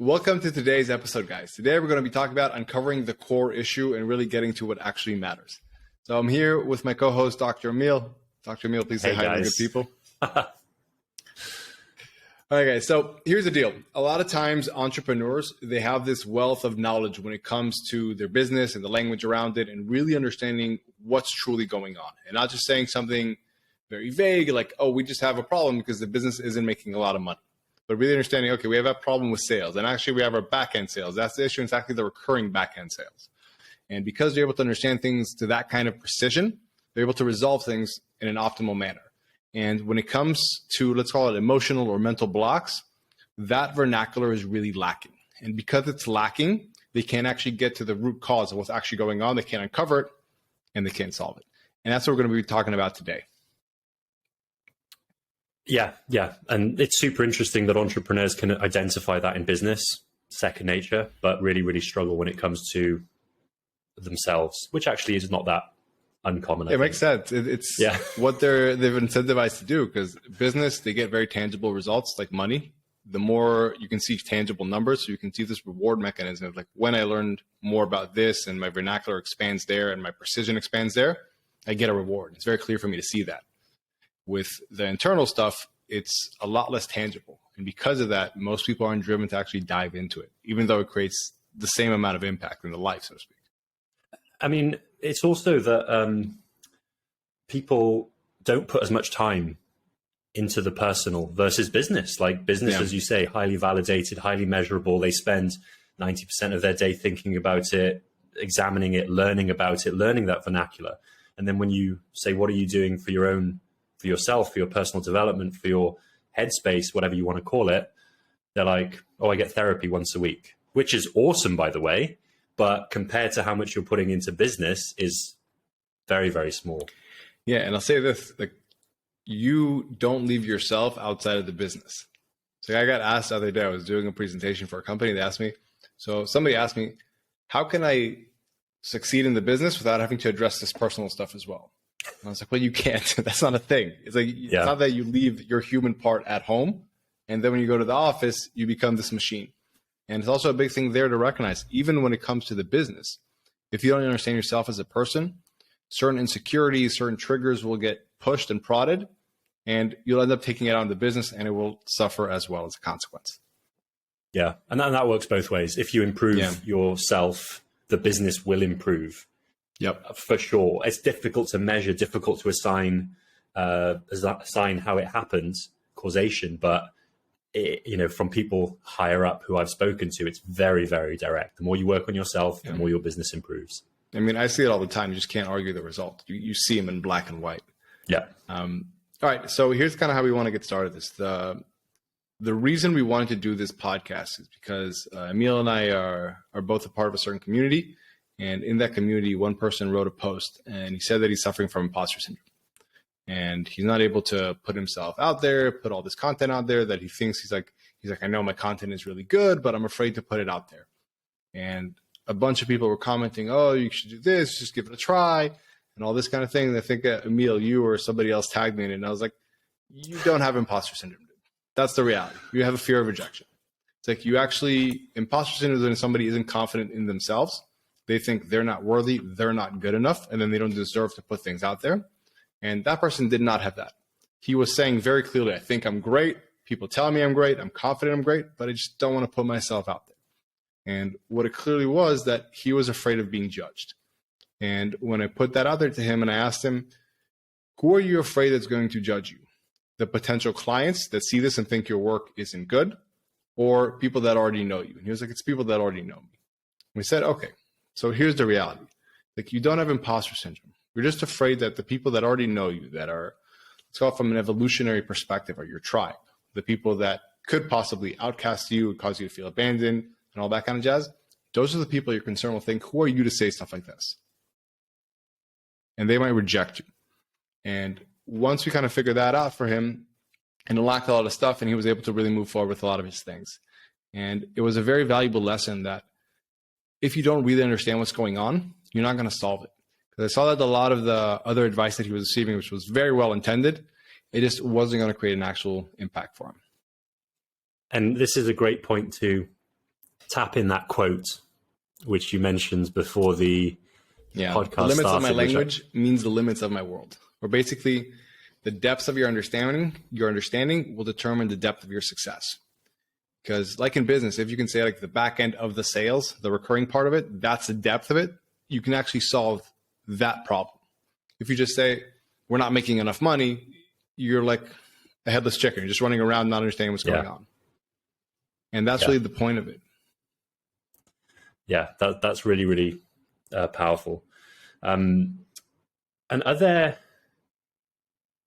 Welcome to today's episode, guys. Today we're going to be talking about uncovering the core issue and really getting to what actually matters. So I'm here with my co-host, Dr. Emil. Dr. Emil, please say hi to the good people. All right, guys. So here's the deal. A lot of times entrepreneurs, they have this wealth of knowledge when it comes to their business and the language around it and really understanding what's truly going on and not just saying something very vague like, oh, we just have a problem because the business isn't making a lot of money. But really understanding, okay, we have a problem with sales, and actually we have our back-end sales. That's the issue. It's actually the recurring back-end sales. And because they're able to understand things to that kind of precision, they're able to resolve things in an optimal manner. And when it comes to, let's call it emotional or mental blocks, that vernacular is really lacking. And because it's lacking, they can't actually get to the root cause of what's actually going on. They can't uncover it, and they can't solve it. And that's what we're going to be talking about today. Yeah. And it's super interesting that entrepreneurs can identify that in business, second nature, but really, really struggle when it comes to themselves, which actually is not that uncommon. It makes sense. It's what they've incentivized to do, because business, they get very tangible results like money. The more you can see tangible numbers, so you can see this reward mechanism of like, when I learned more about this and my vernacular expands there and my precision expands there, I get a reward. It's very clear for me to see that. With the internal stuff, it's a lot less tangible. And because of that, most people aren't driven to actually dive into it, even though it creates the same amount of impact in the life, so to speak. I mean, it's also that people don't put as much time into the personal versus business. Like business, as you say, highly validated, highly measurable. They spend 90% of their day thinking about it, examining it, learning about it, learning that vernacular. And then when you say, what are you doing for your own, for yourself, for your personal development, for your headspace, whatever you want to call it, they're like, oh, I get therapy once a week, which is awesome, by the way. But compared to how much you're putting into business is very, very small. Yeah. And I'll say this, like, you don't leave yourself outside of the business. So I got asked the other day, I was doing a presentation for a company. They asked me, so somebody asked me, how can I succeed in the business without having to address this personal stuff as well? And I was like, well, you can't. That's not a thing. It's like, it's not that you leave your human part at home, and then when you go to the office, you become this machine. And it's also a big thing there to recognize, even when it comes to the business, if you don't understand yourself as a person, certain insecurities, certain triggers will get pushed and prodded, and you'll end up taking it on the business, and it will suffer as well as a consequence. Yeah, and that works both ways. If you improve yourself, the business will improve. Yep, for sure. It's difficult to measure, difficult to assign how it happens, causation. But from people higher up who I've spoken to, it's very, very direct. The more you work on yourself, the more your business improves. I mean, I see it all the time. You just can't argue the result. You see them in black and white. Yeah. All right. So here's kind of how we want to get started. The reason we wanted to do this podcast is because Emil and I are both a part of a certain community. And in that community, one person wrote a post and he said that he's suffering from imposter syndrome. And he's not able to put himself out there, put all this content out there that he thinks he's like, I know my content is really good, but I'm afraid to put it out there. And a bunch of people were commenting, oh, you should do this, just give it a try, and all this kind of thing. And I think Emil, you or somebody else tagged me in it. And I was like, you don't have imposter syndrome, dude. That's the reality. You have a fear of rejection. It's like imposter syndrome is when somebody isn't confident in themselves. They think they're not worthy, they're not good enough, and then they don't deserve to put things out there. And that person did not have that. He was saying very clearly, I think I'm great. People tell me I'm great. I'm confident I'm great, but I just don't want to put myself out there. And what it clearly was that he was afraid of being judged. And when I put that out there to him and I asked him, who are you afraid that's going to judge you? The potential clients that see this and think your work isn't good, or people that already know you? And he was like, it's people that already know me. And we said, okay. So here's the reality. Like, you don't have imposter syndrome. You're just afraid that the people that already know you, that are, let's call it from an evolutionary perspective, are your tribe, the people that could possibly outcast you, cause you to feel abandoned and all that kind of jazz. Those are the people you're concerned will think, who are you to say stuff like this? And they might reject you. And once we kind of figured that out for him, and unlocked a lot of stuff, and he was able to really move forward with a lot of his things. And it was a very valuable lesson that if you don't really understand what's going on, you're not going to solve it. Because I saw that a lot of the other advice that he was receiving, which was very well intended, it just wasn't going to create an actual impact for him. And this is a great point to tap in that quote, which you mentioned before the podcast the limits started, of my language means the limits of my world. Or basically, the depths of your understanding will determine the depth of your success. Because like in business, if you can say like the back end of the sales, the recurring part of it, that's the depth of it, you can actually solve that problem. If you just say, we're not making enough money, you're like a headless chicken. You're just running around not understanding what's going on. And that's really the point of it. Yeah, that's really, really powerful. And are there,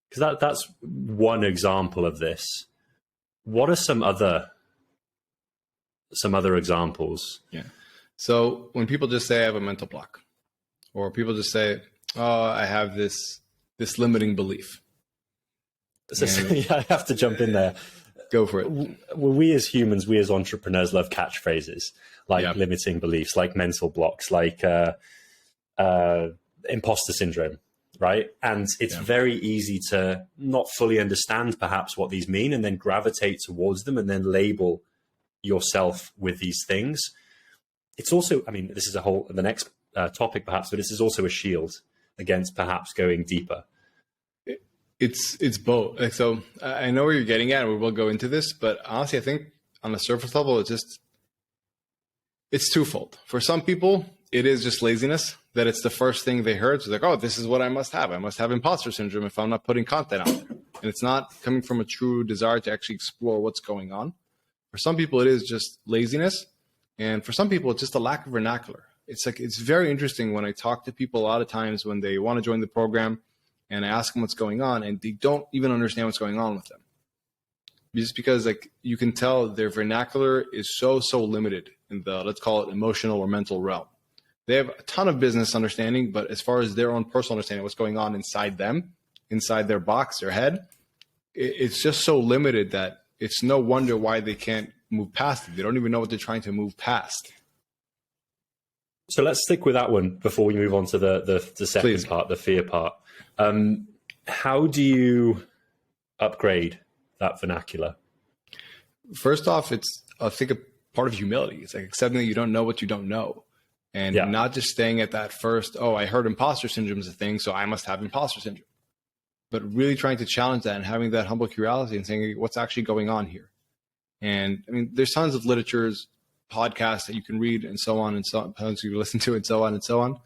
because that's one example of this. What are some other examples? Yeah. So when people just say I have a mental block, or people just say, oh, I have this limiting belief. So, I have to jump in there. Go for it. Well, we as humans, we as entrepreneurs love catchphrases like limiting beliefs, like mental blocks, like imposter syndrome, right? And it's very easy to not fully understand perhaps what these mean and then gravitate towards them and then label yourself with these things. It's also, I mean, this is the next topic perhaps, but this is also a shield against perhaps going deeper. It's both. Like, so I know where you're getting at, and we will go into this, but honestly, I think on the surface level, it's twofold. For some people, it is just laziness, that it's the first thing they heard. So like, oh, this is what I must have. I must have imposter syndrome if I'm not putting content out there. And it's not coming from a true desire to actually explore what's going on. For some people, it is just laziness. And for some people, it's just a lack of vernacular. It's very interesting when I talk to people a lot of times when they want to join the program and I ask them what's going on and they don't even understand what's going on with them. Just because like you can tell their vernacular is so limited in the, let's call it emotional or mental realm. They have a ton of business understanding, but as far as their own personal understanding, what's going on inside them, inside their box, their head, it's just so limited that it's no wonder why they can't move past it. They don't even know what they're trying to move past. So let's stick with that one before we move on to the second part, the fear part. How do you upgrade that vernacular? First off, it's, I think, a part of humility. It's like accepting that you don't know what you don't know. And not just staying at that first, oh, I heard imposter syndrome is a thing, so I must have imposter syndrome. But really trying to challenge that and having that humble curiosity and saying, what's actually going on here? And I mean, there's tons of literatures, podcasts that you can read and so on and so on, you listen to and so on and so on.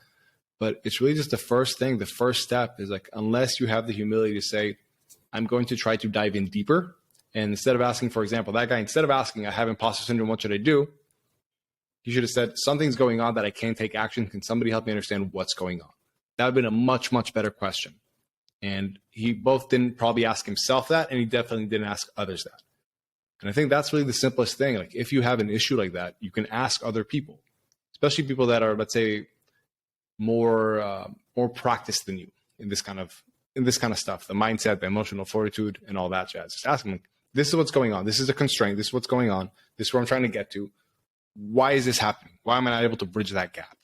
But it's really just the first thing. The first step is like, unless you have the humility to say, I'm going to try to dive in deeper. And instead of asking, for example, that guy, instead of asking, I have imposter syndrome, what should I do? He should have said, something's going on that I can't take action. Can somebody help me understand what's going on? That would have been a much, much better question. And he both didn't probably ask himself that, and he definitely didn't ask others that. And I think that's really the simplest thing. Like if you have an issue like that, you can ask other people, especially people that are, let's say, more practiced than you in this kind of stuff, the mindset, the emotional fortitude, and all that jazz. Just ask them, like, this is what's going on. This is a constraint. This is what's going on. This is where I'm trying to get to. Why is this happening? Why am I not able to bridge that gap?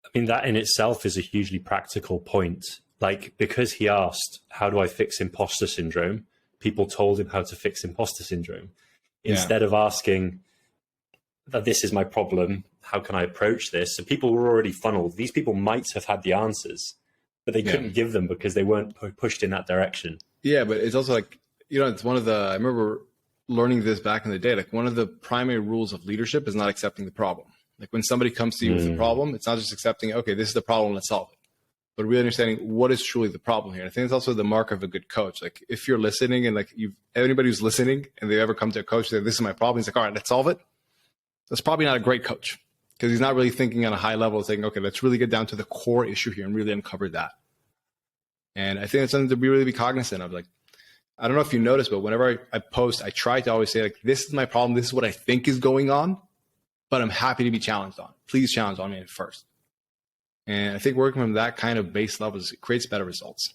I mean, that in itself is a hugely practical point. Like, because he asked, how do I fix imposter syndrome? People told him how to fix imposter syndrome. Instead of asking, that this is my problem, how can I approach this? And people were already funneled. These people might have had the answers, but they couldn't give them because they weren't pushed in that direction. Yeah, but it's also like, it's one of the, I remember learning this back in the day, like one of the primary rules of leadership is not accepting the problem. Like when somebody comes to you with a problem, it's not just accepting, okay, this is the problem, let's solve it. But really understanding what is truly the problem here. I think it's also the mark of a good coach. Like if you're listening and like anybody who's listening and they ever come to a coach and say, this is my problem, he's like, all right, let's solve it. That's probably not a great coach because he's not really thinking on a high level saying, okay, let's really get down to the core issue here and really uncover that. And I think it's something to really be cognizant of. Like, I don't know if you noticed, but whenever I post, I try to always say like, this is my problem. This is what I think is going on, but I'm happy to be challenged on. Please challenge on me first. And I think working from that kind of base levels, it creates better results.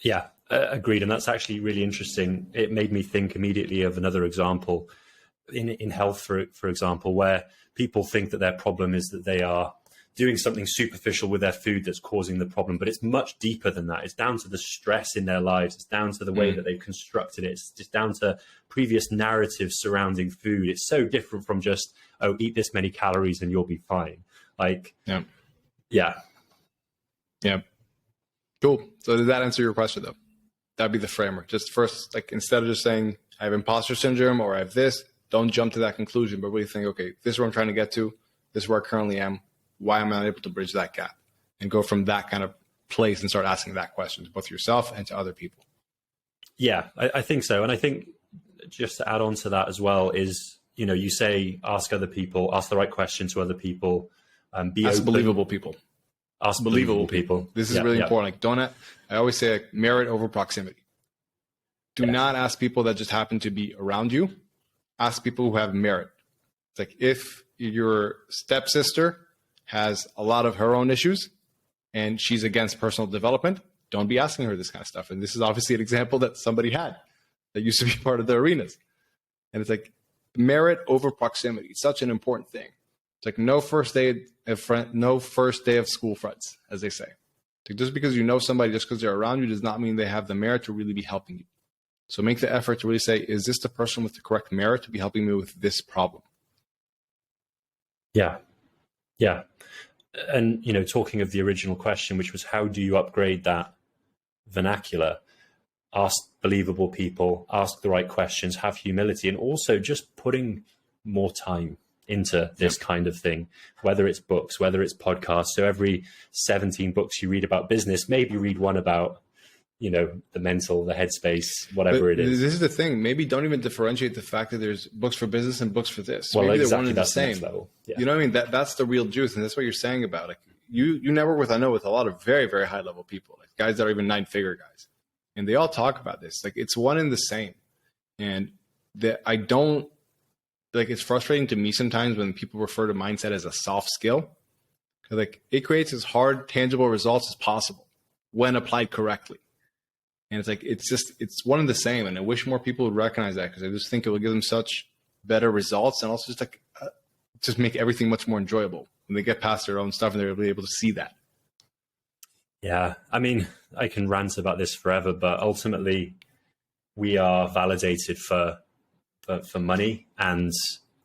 Yeah, agreed. And that's actually really interesting. It made me think immediately of another example in health, for example, where people think that their problem is that they are doing something superficial with their food that's causing the problem, but it's much deeper than that. It's down to the stress in their lives. It's down to the way that they've constructed it. It's just down to previous narratives surrounding food. It's so different from just, oh, eat this many calories and you'll be fine. Like, yeah. Cool. So does that answer your question though? That'd be the framework. Just first, like, instead of just saying I have imposter syndrome or I have this, don't jump to that conclusion, but really think, okay, this is where I'm trying to get to. This is where I currently am. Why am I not able to bridge that gap? And go from that kind of place and start asking that question to both yourself and to other people. Yeah, I think so. And I think just to add on to that as well is, you know, you say, ask other people, ask the right question to other people, be ask open. Believable people. Ask believable people. This is really important. Like, I always say, like, merit over proximity. Do not ask people that just happen to be around you. Ask people who have merit. It's like, if your stepsister has a lot of her own issues and she's against personal development, don't be asking her this kind of stuff. And this is obviously an example that somebody had that used to be part of the arenas. And it's like, merit over proximity. It's such an important thing. It's like no first day of school friends, as they say. Like, just because you know somebody, just because they're around you, does not mean they have the merit to really be helping you. So make the effort to really say, is this the person with the correct merit to be helping me with this problem? Yeah. And, you know, talking of the original question, which was, how do you upgrade that vernacular? Ask believable people, ask the right questions, have humility, and also just putting more time into this kind of thing, whether it's books, whether it's podcasts. So every 17 books you read about business, maybe read one about, you know, the mental, the headspace, whatever it is. This is the thing. Maybe don't even differentiate the fact that there's books for business and books for this. Well, maybe exactly, they're one and the that's same. the next level. Yeah. You know what I mean? That's the real juice. And that's what you're saying about it. You network with, I know, with a lot of very, very high level people, like guys that are even 9-figure guys. And they all talk about this. Like, it's one and the same. And I don't, like, it's frustrating to me sometimes when people refer to mindset as a soft skill. Like, it creates as hard, tangible results as possible when applied correctly. And it's like, it's one and the same. And I wish more people would recognize that, because I just think it will give them such better results, and also just like, just make everything much more enjoyable when they get past their own stuff and they're able to see that. Yeah. I mean, I can rant about this forever, but ultimately we are validated for money and,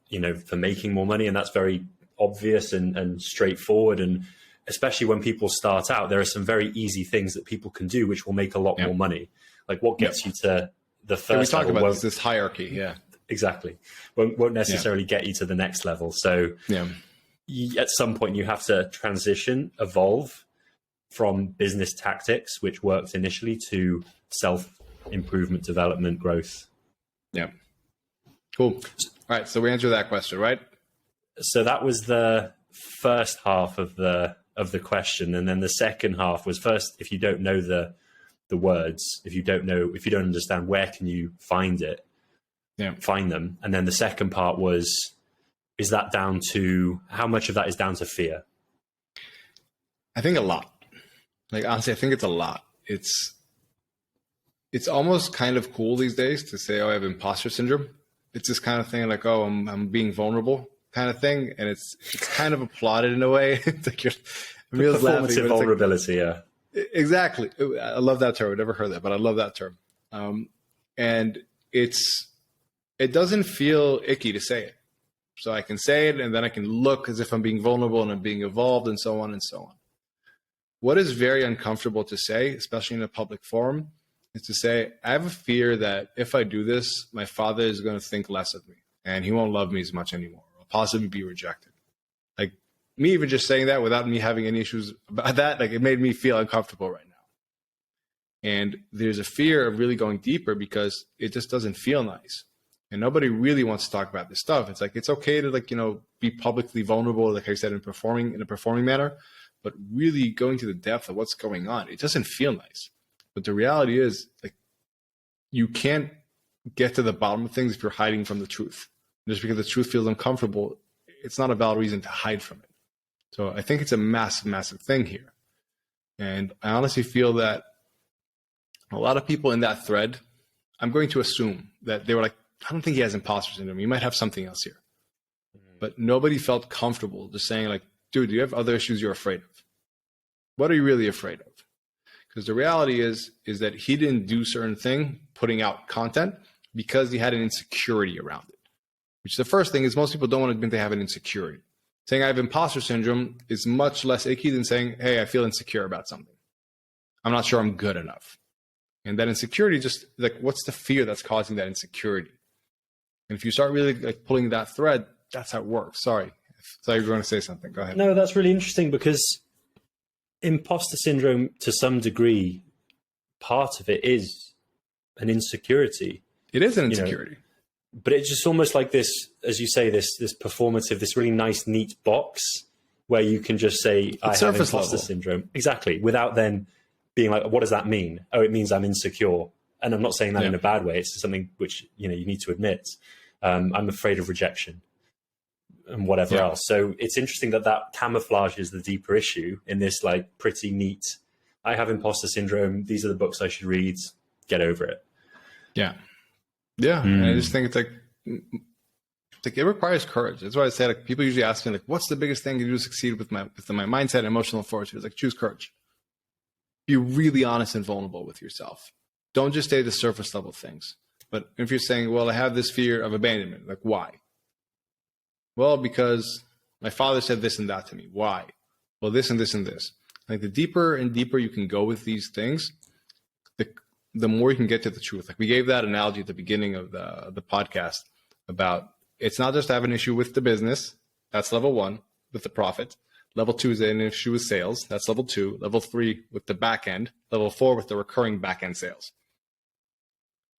you know, for making more money. And that's very obvious and straightforward. And especially when people start out, there are some very easy things that people can do, which will make a lot more money. Like, what gets you to the first level? We talk about this hierarchy. Yeah, exactly. Won't necessarily get you to the next level. So at some point you have to transition, evolve from business tactics, which worked initially, to self-improvement, development, growth. Yeah. Cool. All right. So we answered that question, right? So that was the first half of the question. And then the second half was, first, if you don't know the words, if you don't understand, where can you find it? Find them. And then the second part was, is that down to, how much of that is down to fear? I think a lot. Like, honestly, I think it's a lot. It's almost kind of cool these days to say, oh, I have imposter syndrome. It's this kind of thing like, oh, I'm being vulnerable kind of thing. And it's kind of applauded in a way. It's like Emil's laughing. Performative vulnerability, like, yeah. Exactly. I love that term. I've never heard that, but I love that term. And it doesn't feel icky to say it. So I can say it, and then I can look as if I'm being vulnerable and I'm being evolved, and so on and so on. What is very uncomfortable to say, especially in a public forum, is to say, I have a fear that if I do this, my father is going to think less of me and he won't love me as much anymore. I'll possibly be rejected. Like, me even just saying that without me having any issues about that, like, it made me feel uncomfortable right now. And there's a fear of really going deeper because it just doesn't feel nice. And nobody really wants to talk about this stuff. It's like, it's okay to, like, you know, be publicly vulnerable, like I said, in a performing manner, but really going to the depth of what's going on, it doesn't feel nice. But the reality is, like, you can't get to the bottom of things if you're hiding from the truth. Just because the truth feels uncomfortable, it's not a valid reason to hide from it. So I think it's a massive, massive thing here. And I honestly feel that a lot of people in that thread, I'm going to assume that they were like, I don't think he has imposter syndrome. You might have something else here. But nobody felt comfortable just saying, like, dude, do you have other issues you're afraid of? What are you really afraid of? Because the reality is that he didn't do certain thing, putting out content, because he had an insecurity around it. Which the first thing is most people don't want to admit they have an insecurity. Saying I have imposter syndrome is much less icky than saying, hey, I feel insecure about something. I'm not sure I'm good enough. And that insecurity, just like, what's the fear that's causing that insecurity? And if you start really like pulling that thread, that's how it works. Sorry. So you're going to say something. Go ahead. No, that's really interesting, because imposter syndrome, to some degree, part of it is an insecurity. It is an insecurity. But it's just almost like this, as you say, this performative, this really nice, neat box where you can just say, I have imposter syndrome. Exactly. Without then being like, what does that mean? Oh, it means I'm insecure. And I'm not saying that in a bad way. It's something which, you need to admit. I'm afraid of rejection and whatever else. So it's interesting that camouflages the deeper issue in this like pretty neat, I have imposter syndrome. These are the books I should read. Get over it. Yeah. Yeah. And I just think it's like it requires courage. That's why I say, like, people usually ask me, like, what's the biggest thing to do to succeed with my mindset and emotional fortitude? It's like, choose courage. Be really honest and vulnerable with yourself. Don't just say the surface level things. But if you're saying, well, I have this fear of abandonment, like, why? Well, because my father said this and that to me. Why? Well, this and this and this. Like, the deeper and deeper you can go with these things, the more you can get to the truth. Like, we gave that analogy at the beginning of the podcast about, it's not just to have an issue with the business. That's level 1 with the profit. Level 2 is an issue with sales. That's level 2. Level 3 with the back end. Level 4 with the recurring back end sales.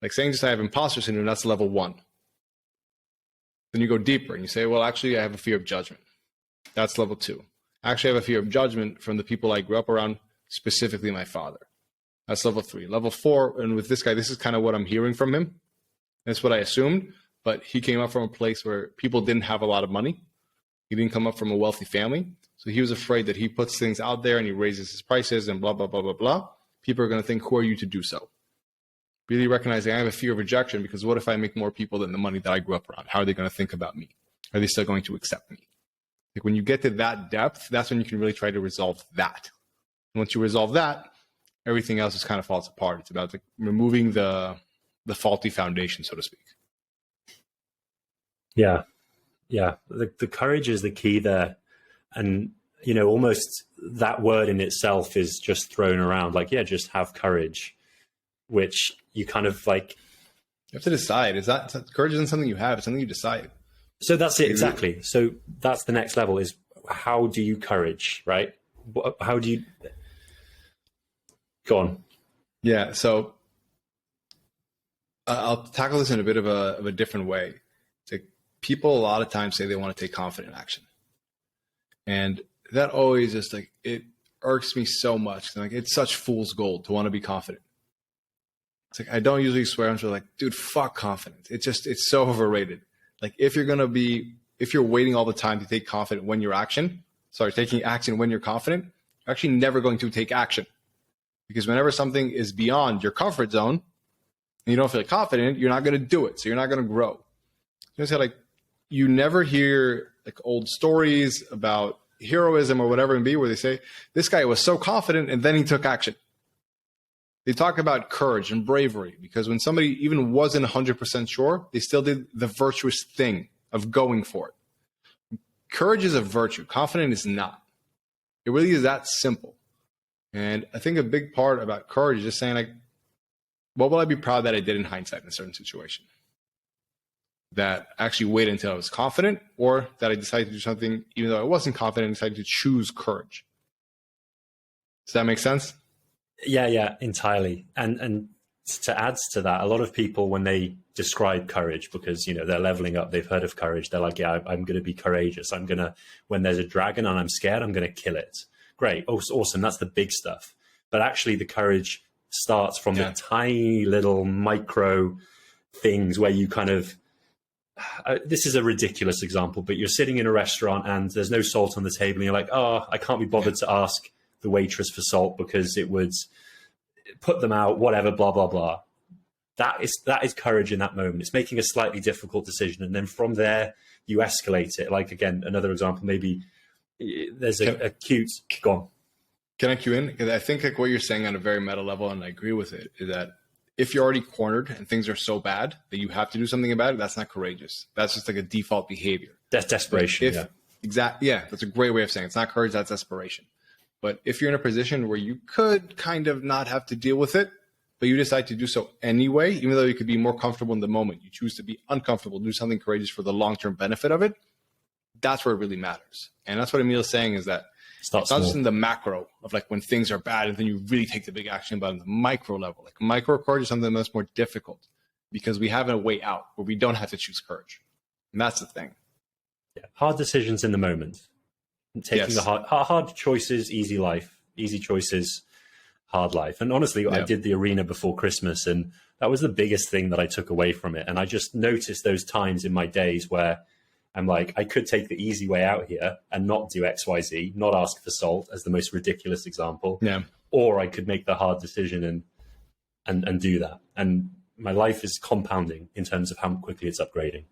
Like saying just I have imposter syndrome, that's level 1. Then you go deeper and you say, well, actually, I have a fear of judgment. That's level 2. Actually, I have a fear of judgment from the people I grew up around, specifically my father. That's level 3. Level 4, and with this guy, this is kind of what I'm hearing from him. That's what I assumed, but he came up from a place where people didn't have a lot of money. He didn't come up from a wealthy family. So he was afraid that he puts things out there and he raises his prices and blah, blah, blah, blah, blah. People are going to think, who are you to do so? Really recognizing I have a fear of rejection, because what if I make more people than the money that I grew up around? How are they going to think about me? Are they still going to accept me? Like, when you get to that depth, that's when you can really try to resolve that. And once you resolve that, everything else just kind of falls apart. It's about like removing the faulty foundation, so to speak. Yeah. Yeah. The courage is the key there. And, almost that word in itself is just thrown around like, yeah, just have courage, which you kind of like. You have to decide. Courage isn't something you have, it's something you decide. So that's it. Exactly. So that's the next level, is how do you courage, right? How do you go on? Yeah. So I'll tackle this in a bit of a different way. It's like, people a lot of times say they want to take confident action. And that always just like, it irks me so much. Like, it's such fool's gold to want to be confident. It's like, I don't usually swear. I'm just like, dude, fuck confidence. It's so overrated. Like, if you're waiting all the time to take taking action when you're confident, you're actually never going to take action. Because whenever something is beyond your comfort zone and you don't feel confident, you're not going to do it. So you're not going to grow. You never hear like old stories about heroism or whatever it be, where they say, this guy was so confident and then he took action. They talk about courage and bravery, because when somebody even wasn't 100% sure, they still did the virtuous thing of going for it. Courage is a virtue. Confidence is not. It really is that simple. And I think a big part about courage is just saying, like, what will I be proud that I did in hindsight in a certain situation? That I actually waited until I was confident, or that I decided to do something even though I wasn't confident and decided to choose courage. Does that make sense? Yeah, entirely. And to add to that, a lot of people, when they describe courage, because, they're leveling up, they've heard of courage. They're like, yeah, I'm going to be courageous. When there's a dragon and I'm scared, I'm going to kill it. Great. Oh, awesome. That's the big stuff. But actually the courage starts from the tiny little micro things where you kind of, this is a ridiculous example, but you're sitting in a restaurant and there's no salt on the table and you're like, oh, I can't be bothered to ask the waitress for salt because it would put them out, whatever, blah, blah, blah. That is courage in that moment. It's making a slightly difficult decision. And then from there, you escalate it. Like, again, another example, maybe there's a cute, go on. Can I cue in? Because I think like what you're saying on a very meta level, and I agree with it, is that if you're already cornered and things are so bad that you have to do something about it, that's not courageous. That's just like a default behavior. That's desperation. Yeah, that's a great way of saying it. It's not courage, that's desperation. But if you're in a position where you could kind of not have to deal with it, but you decide to do so anyway, even though you could be more comfortable in the moment, you choose to be uncomfortable, do something courageous for the long-term benefit of it, that's where it really matters. And that's what Emil is saying, is that it's not just in the macro of like when things are bad and then you really take the big action, but on the micro level, like micro courage is something that's more difficult because we have a way out where we don't have to choose courage. And that's the thing. Yeah. Hard decisions in the moment. Taking the hard choices, easy life, easy choices, hard life. And honestly, I did the arena before Christmas, and that was the biggest thing that I took away from it. And I just noticed those times in my days where I'm like, I could take the easy way out here and not do XYZ, not ask for salt as the most ridiculous example. Yeah. Or I could make the hard decision and do that. And my life is compounding in terms of how quickly it's upgrading.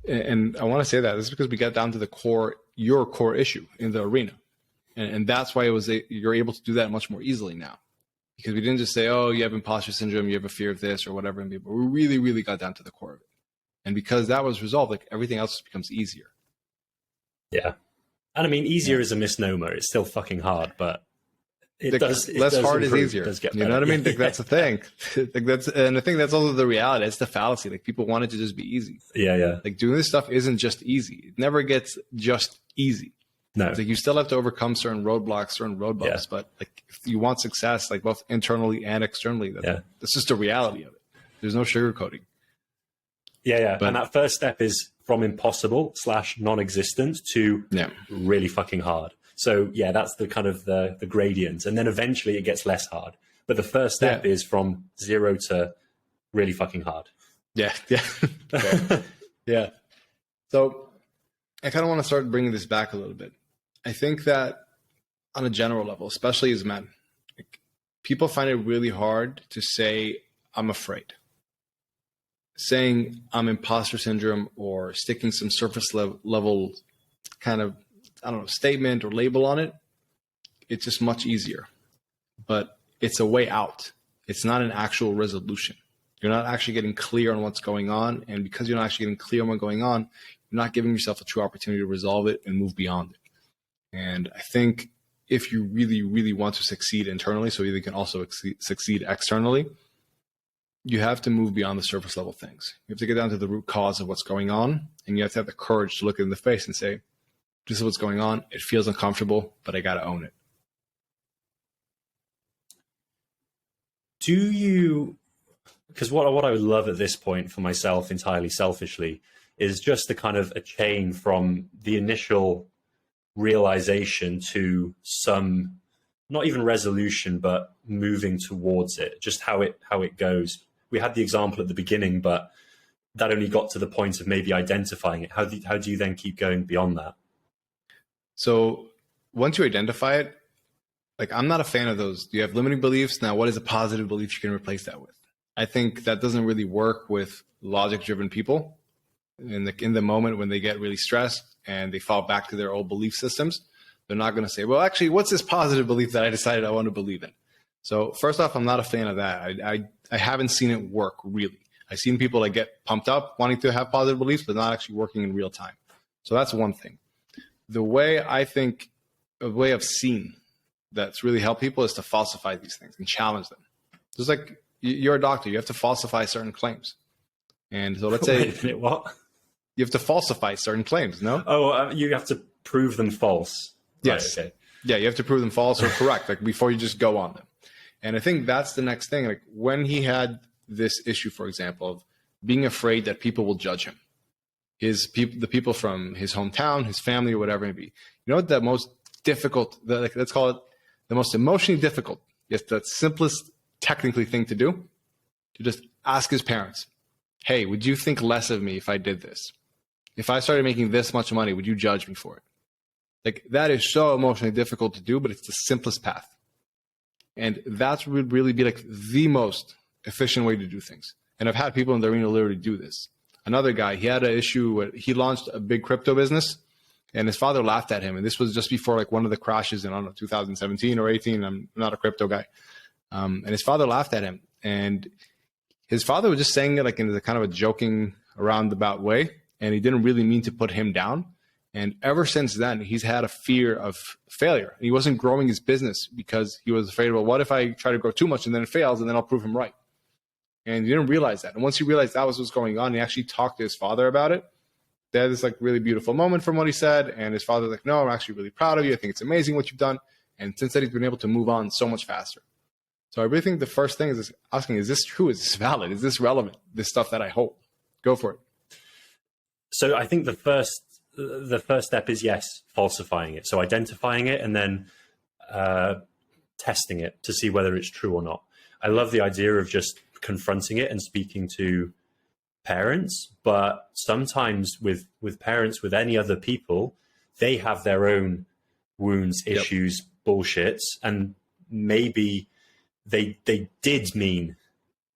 And I want to say that this is because we got down to your core issue in the arena. And that's why you're able to do that much more easily now. Because we didn't just say, oh, you have imposter syndrome, you have a fear of this or whatever. But we really, really got down to the core of it. And because that was resolved, like everything else becomes easier. Yeah. And I mean, easier is a misnomer. It's still fucking hard, but less hard is easier. You know what I mean? Like, that's the thing. And I think that's also the reality. It's the fallacy. Like people want it to just be easy. Yeah. Like doing this stuff isn't just easy. It never gets just easy. No. It's like you still have to overcome certain roadblocks, certain road bumps. But like if you want success, like both internally and externally, that's just the reality of it. There's no sugarcoating. Yeah. But, and that first step is from impossible / non-existent to really fucking hard. So yeah, that's the kind of the gradient. And then eventually it gets less hard. But the first step is from 0 to really fucking hard. Yeah. Yeah. So I kind of want to start bringing this back a little bit. I think that on a general level, especially as men, like, people find it really hard to say, I'm afraid. Saying I'm imposter syndrome or sticking some surface level kind of, I don't know, statement or label on it, it's just much easier. But it's a way out. It's not an actual resolution. You're not actually getting clear on what's going on. And because you're not actually getting clear on what's going on, you're not giving yourself a true opportunity to resolve it and move beyond it. And I think if you really, really want to succeed internally, so you can also succeed externally, you have to move beyond the surface level things. You have to get down to the root cause of what's going on. And you have to have the courage to look it in the face and say, this is what's going on. It feels uncomfortable, but I got to own it. Do you, because what I would love at this point for myself entirely selfishly is just the kind of a chain from the initial realization to some, not even resolution, but moving towards it, just how it goes. We had the example at the beginning, but that only got to the point of maybe identifying it. How do you then keep going beyond that? So once you identify it, like I'm not a fan of those. You have limiting beliefs. Now, what is a positive belief you can replace that with? I think that doesn't really work with logic-driven people. In the moment when they get really stressed and they fall back to their old belief systems, they're not going to say, well, actually, what's this positive belief that I decided I want to believe in? So first off, I'm not a fan of that. I haven't seen it work really. I've seen people that get pumped up wanting to have positive beliefs, but not actually working in real time. So that's one thing. The way I've seen that's really helped people is to falsify these things and challenge them. Just like you're a doctor, you have to falsify certain claims. And so let's say, wait a minute, what? You have to falsify certain claims, no? Oh, you have to prove them false. Yes. Right, okay. Yeah, you have to prove them false or correct, like before you just go on them. And I think that's the next thing. Like when he had this issue, for example, of being afraid that people will judge him, the people from his hometown, his family, or whatever it may be. You know what the most difficult, let's call it the most emotionally difficult, yes, the simplest technically thing to do? To just ask his parents, hey, would you think less of me if I did this? If I started making this much money, would you judge me for it? Like that is so emotionally difficult to do, but it's the simplest path. And that would really be like the most efficient way to do things. And I've had people in the arena literally do this. Another guy, he had an issue where he launched a big crypto business And his father laughed at him. And this was just before like one of the crashes in, I don't know, 2017 or 18. I'm not a crypto guy. And his father laughed at him. And his father was just saying it like in a kind of a joking roundabout way. And he didn't really mean to put him down. And ever since then, he's had a fear of failure. He wasn't growing his business because he was afraid, well, what if I try to grow too much and then it fails and then I'll prove him right? And he didn't realize that. And once he realized that was what's going on, he actually talked to his father about it. They had this like really beautiful moment from what he said. And his father was like, no, I'm actually really proud of you. I think it's amazing what you've done. And since then, he's been able to move on so much faster. So I really think the first thing is asking, is this true? Is this valid? Is this relevant? This stuff that I hope. Go for it. So I think the first step is, yes, falsifying it. So identifying it and then testing it to see whether it's true or not. I love the idea of just confronting it and speaking to parents, but sometimes with parents, with any other people, they have their own wounds, issues, bullshits, and maybe they did mean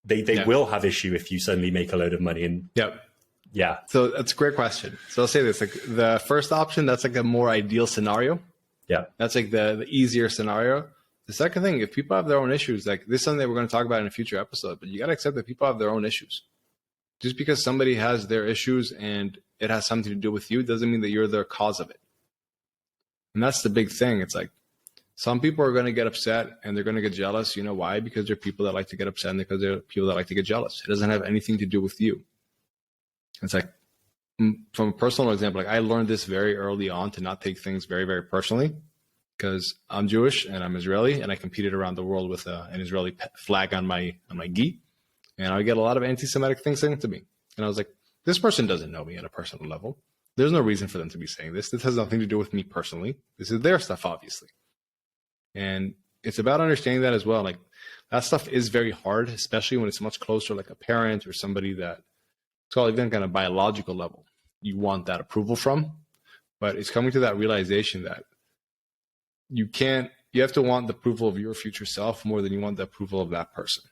they will have issue if you suddenly make a load of money. And yeah. So that's a great question. So I'll say this, like the first option, that's like a more ideal scenario. Yeah. That's like the easier scenario. The second thing, if people have their own issues, like this is something that we're going to talk about in a future episode, but you got to accept that people have their own issues. Just because somebody has their issues and it has something to do with you doesn't mean that you're the cause of it. And that's the big thing. It's like some people are going to get upset and they're going to get jealous. You know why? Because they're people that like to get upset and because they're people that like to get jealous. It doesn't have anything to do with you. It's like, from a personal example, like I learned this very early on to not take things very, very personally because I'm Jewish and I'm Israeli and I competed around the world with an Israeli flag on my gi. And I get a lot of anti-Semitic things saying to me. And I was like, this person doesn't know me at a personal level. There's no reason for them to be saying this. This has nothing to do with me personally. This is their stuff, obviously. And it's about understanding that as well. Like that stuff is very hard, especially when it's much closer, like a parent or somebody that it's all even kind of biological level. You want that approval from, but it's coming to that realization that you have to want the approval of your future self more than you want the approval of that person.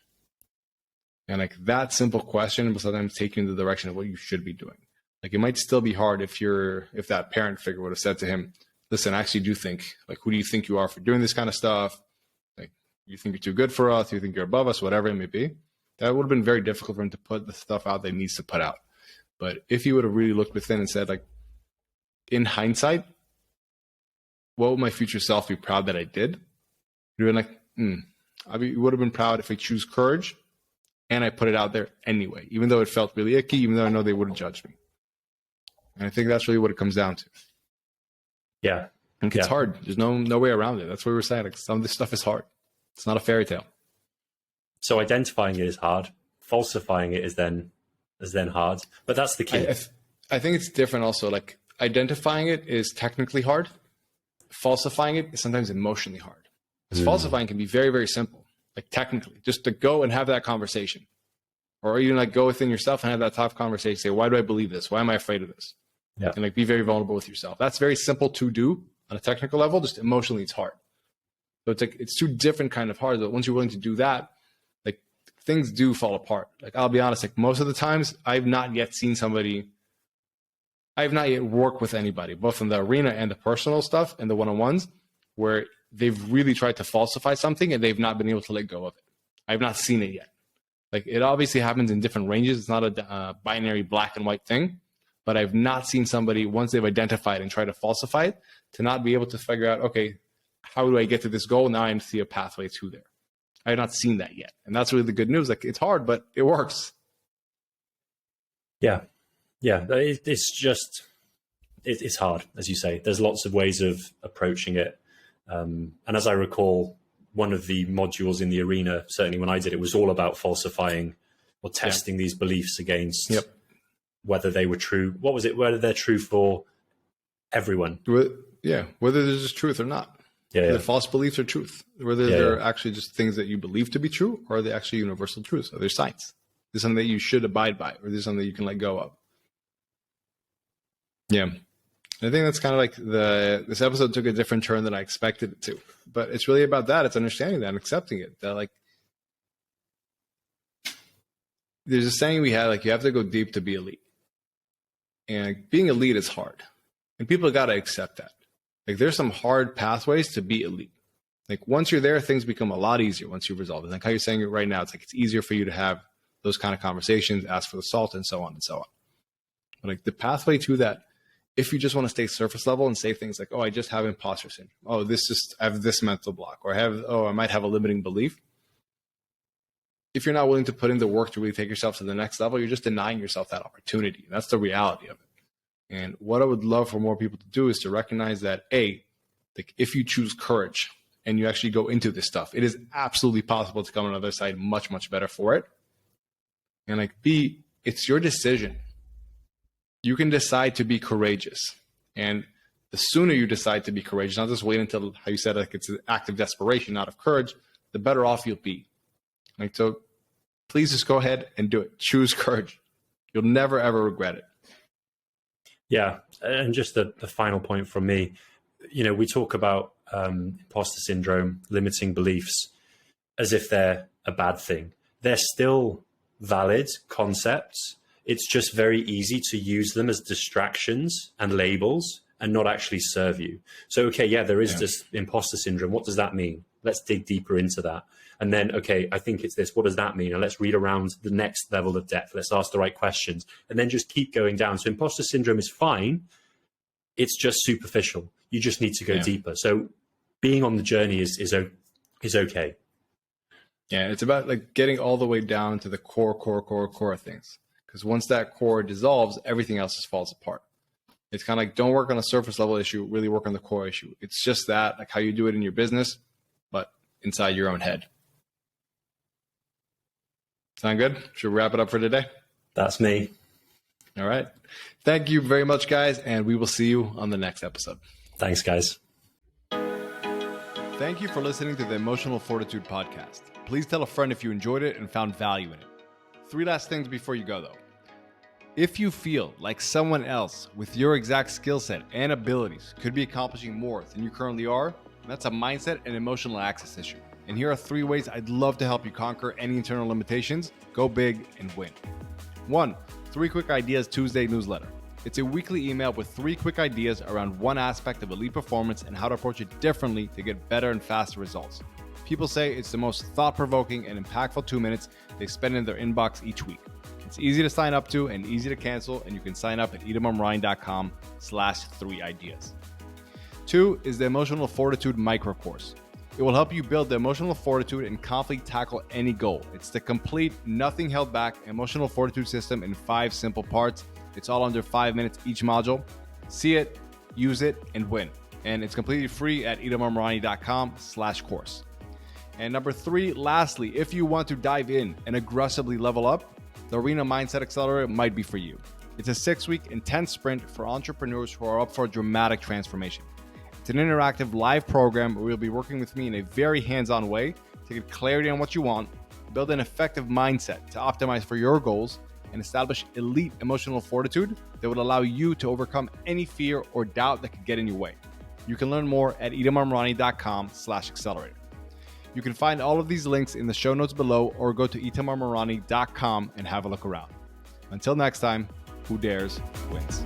And like that simple question will sometimes take you in the direction of what you should be doing. Like it might still be hard if that parent figure would have said to him, listen, I actually do think, like, who do you think you are for doing this kind of stuff? Like, you think you're too good for us, you think you're above us, whatever it may be. That would have been very difficult for him to put the stuff out that he needs to put out. But if he would have really looked within and said, like, in hindsight, what would my future self be proud that I did? You'd have been like, I would have been proud if I choose courage and I put it out there anyway, even though it felt really icky, even though I know they would have judged me. And I think that's really what it comes down to. Yeah. And it's hard. There's no way around it. That's what we were saying. Like, some of this stuff is hard. It's not a fairy tale. So identifying it is hard. Falsifying it is then hard. But that's the key. I think it's different also. Like identifying it is technically hard. Falsifying it is sometimes emotionally hard. Because falsifying can be very, very simple. Like technically, just to go and have that conversation. Or even like go within yourself and have that tough conversation. Say, why do I believe this? Why am I afraid of this? Yeah. And like be very vulnerable with yourself. That's very simple to do on a technical level. Just emotionally, it's hard. So it's like it's two different kind of hard. But once you're willing to do that, like things do fall apart. Like I'll be honest, like most of the times I've not yet worked with anybody, both in the arena and the personal stuff and the one-on-ones, where they've really tried to falsify something and they've not been able to let go of it. I've not seen it yet. Like it obviously happens in different ranges. It's not a binary black and white thing, but I've not seen somebody, once they've identified and tried to falsify it, to not be able to figure out, okay, how do I get to this goal? Now I see a pathway to there. I have not seen that yet. And that's really the good news. Like it's hard, but it works. Yeah. Yeah. It's hard, as you say. There's lots of ways of approaching it. And as I recall, one of the modules in the arena, certainly when I did it, was all about falsifying or testing these beliefs against whether they were true. What was it? Whether they're true for everyone. Yeah. Whether there's just truth or not. Yeah. Whether false beliefs are truth. Whether they're actually just things that you believe to be true, or are they actually universal truths? Are they science? Is something that you should abide by, or is this something that you can let go of? Yeah. I think that's kind of like this episode took a different turn than I expected it to, but it's really about that. It's understanding that and accepting it. That like, there's a saying we had, like, you have to go deep to be elite, and being elite is hard. And people got to accept that. Like there's some hard pathways to be elite. Like once you're there, things become a lot easier once you resolve it. Like how you're saying it right now, it's like it's easier for you to have those kind of conversations, ask for the salt, and so on and so on. But like the pathway to that, if you just want to stay surface level and say things like, oh, I just have imposter syndrome. Oh, I have this mental block, or I might have a limiting belief. If you're not willing to put in the work to really take yourself to the next level, you're just denying yourself that opportunity. That's the reality of it. And what I would love for more people to do is to recognize that like if you choose courage and you actually go into this stuff, it is absolutely possible to come on the other side much, much better for it. And like B, it's your decision. You can decide to be courageous. And the sooner you decide to be courageous, not just wait until, how you said, like it's an act of desperation, not of courage, the better off you'll be. Like, so please just go ahead and do it. Choose courage. You'll never, ever regret it. Yeah. And just the final point from me, we talk about imposter syndrome, limiting beliefs as if they're a bad thing. They're still valid concepts. It's just very easy to use them as distractions and labels and not actually serve you. So, okay, yeah, there is this imposter syndrome. What does that mean? Let's dig deeper into that. And then, okay, I think it's this. What does that mean? And let's read around the next level of depth. Let's ask the right questions and then just keep going down. So imposter syndrome is fine. It's just superficial. You just need to go deeper. So being on the journey is okay. Yeah, it's about like getting all the way down to the core things. Because once that core dissolves, everything else just falls apart. It's kind of like, don't work on a surface level issue, really work on the core issue. It's just that, like how you do it in your business, but inside your own head. Sound good? Should we wrap it up for today? That's me. All right. Thank you very much, guys, and we will see you on the next episode. Thanks, guys. Thank you for listening to the Emotional Fortitude Podcast. Please tell a friend if you enjoyed it and found value in it. 3 last things before you go, though. If you feel like someone else with your exact skill set and abilities could be accomplishing more than you currently are, that's a mindset and emotional access issue. And here are 3 ways I'd love to help you conquer any internal limitations, go big, and win. 1, 3 Quick Ideas Tuesday newsletter. It's a weekly email with 3 quick ideas around one aspect of elite performance and how to approach it differently to get better and faster results. People say it's the most thought-provoking and impactful 2 minutes they spend in their inbox each week. It's easy to sign up to and easy to cancel, and you can sign up at itamarand.com/3ideas. 2 is the Emotional Fortitude Micro Course. It will help you build the emotional fortitude and confidently tackle any goal. It's the complete, nothing held back emotional fortitude system in 5 simple parts. It's all under 5 minutes each module. See it, use it, and win. And it's completely free at itamarand.com/course. And number 3, lastly, if you want to dive in and aggressively level up, the Arena Mindset Accelerator might be for you. It's a 6-week intense sprint for entrepreneurs who are up for a dramatic transformation. It's an interactive live program where you'll be working with me in a very hands-on way to get clarity on what you want, build an effective mindset to optimize for your goals, and establish elite emotional fortitude that would allow you to overcome any fear or doubt that could get in your way. You can learn more at itamarmarani.com/accelerator. You can find all of these links in the show notes below or go to itamarmarani.com and have a look around. Until next time, who dares wins.